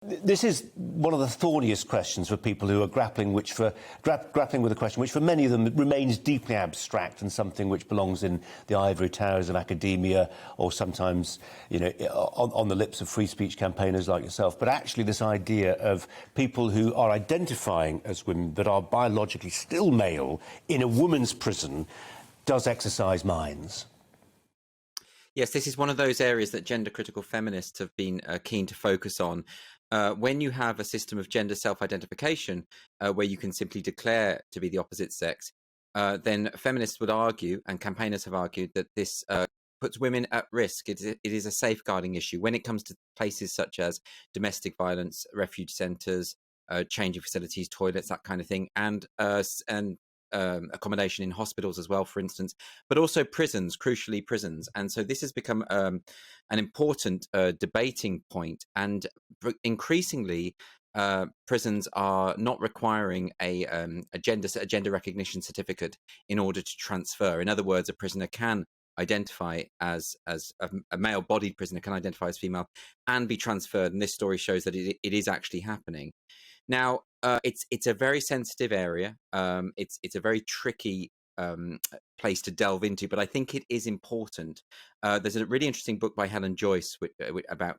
This is one of the thorniest questions for people who are grappling with a question which for many of them remains deeply abstract and something which belongs in the ivory towers of academia or sometimes, on the lips of free speech campaigners like yourself. But actually this idea of people who are identifying as women but are biologically still male in a woman's prison does exercise minds. Yes, this is one of those areas that gender-critical feminists have been keen to focus on. When you have a system of gender self-identification where you can simply declare to be the opposite sex, then feminists would argue, and campaigners have argued, that this puts women at risk. It is a safeguarding issue when it comes to places such as domestic violence, refuge centres, changing facilities, toilets, that kind of thing, and accommodation in hospitals as well, for instance, but also prisons, crucially prisons. And so this has become an important debating point, and increasingly prisons are not requiring a gender recognition certificate in order to transfer. In other words, a prisoner can identify as a male-bodied prisoner can identify as female and be transferred, and this story shows that it is actually happening. Now, it's a very sensitive area. It's a very tricky place to delve into, but I think it is important. There's a really interesting book by Helen Joyce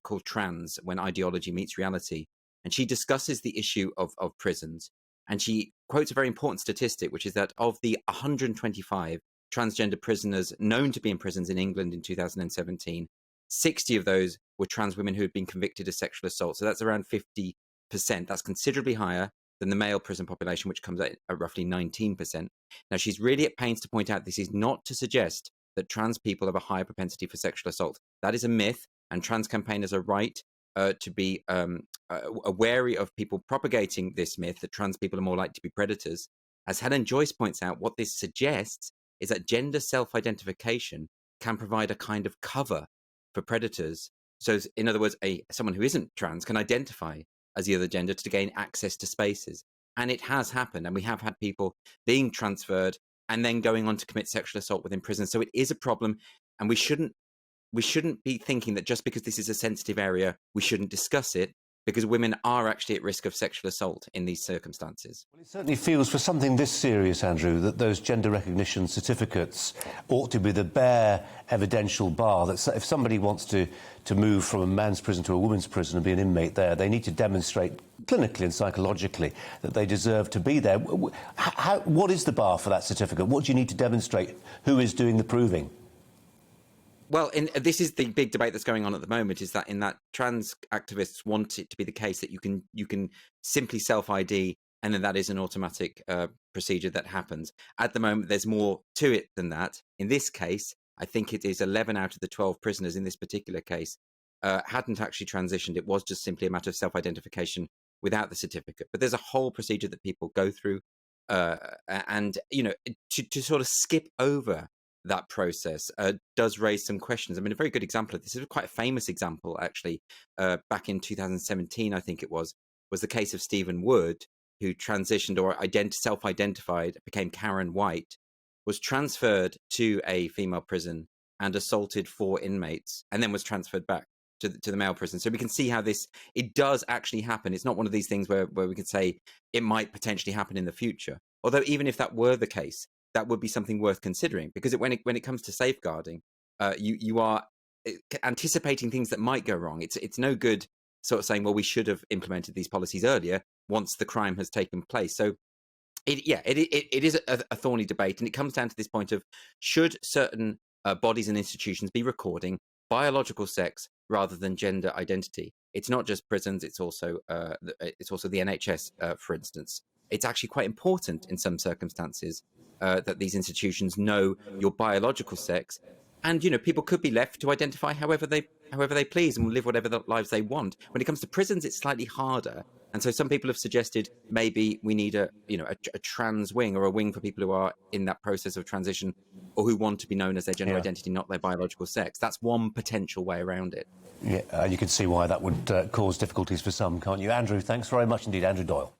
called Trans, When Ideology Meets Reality, and she discusses the issue of prisons, and she quotes a very important statistic, which is that of the 125 transgender prisoners known to be in prisons in England in 2017, 60 of those were trans women who had been convicted of sexual assault. So that's around 50%. That's considerably higher than the male prison population, which comes at roughly 19%. Now, she's really at pains to point out this is not to suggest that trans people have a higher propensity for sexual assault. That is a myth, and trans campaigners are right to be wary of people propagating this myth that trans people are more likely to be predators. As Helen Joyce points out, what this suggests is that gender self-identification can provide a kind of cover for predators. So, in other words, someone who isn't trans can identify as the other gender to gain access to spaces. And it has happened, and we have had people being transferred and then going on to commit sexual assault within prison. So it is a problem, and we shouldn't be thinking that just because this is a sensitive area, we shouldn't discuss it, because women are actually at risk of sexual assault in these circumstances. Well, it certainly feels, for something this serious, Andrew, that those gender recognition certificates ought to be the bare evidential bar that if somebody wants to move from a man's prison to a woman's prison and be an inmate there, they need to demonstrate clinically and psychologically that they deserve to be there. What is the bar for that certificate? What do you need to demonstrate? Who is doing the proving? Well, this is the big debate that's going on at the moment, is that trans activists want it to be the case that you can simply self-ID, and then that is an automatic procedure that happens. At the moment, there's more to it than that. In this case, I think it is 11 out of the 12 prisoners in this particular case hadn't actually transitioned. It was just simply a matter of self-identification without the certificate. But there's a whole procedure that people go through, and to sort of skip over that process does raise some questions. I mean, a very good example of this is quite a famous example, actually. Back in 2017, I think it was the case of Stephen Wood, who transitioned or self-identified, became Karen White, was transferred to a female prison and assaulted 4 inmates, and then was transferred back to the male prison. So we can see how it does actually happen. It's not one of these things where we could say it might potentially happen in the future. Although even if that were the case, that would be something worth considering, because when it comes to safeguarding, you are anticipating things that might go wrong. It's no good sort of saying, well, we should have implemented these policies earlier once the crime has taken place. So it is a thorny debate, and it comes down to this point of, should certain bodies and institutions be recording biological sex rather than gender identity? It's not just prisons; it's also the NHS, for instance. It's actually quite important in some circumstances that these institutions know your biological sex, and people could be left to identify however they please and live whatever lives they want. When it comes to prisons, it's slightly harder, and so some people have suggested maybe we need a trans wing, or a wing for people who are in that process of transition or who want to be known as their gender identity, not their biological sex. That's one potential way around it. Yeah, you can see why that would cause difficulties for some, can't you? Andrew, thanks very much indeed. Andrew Doyle.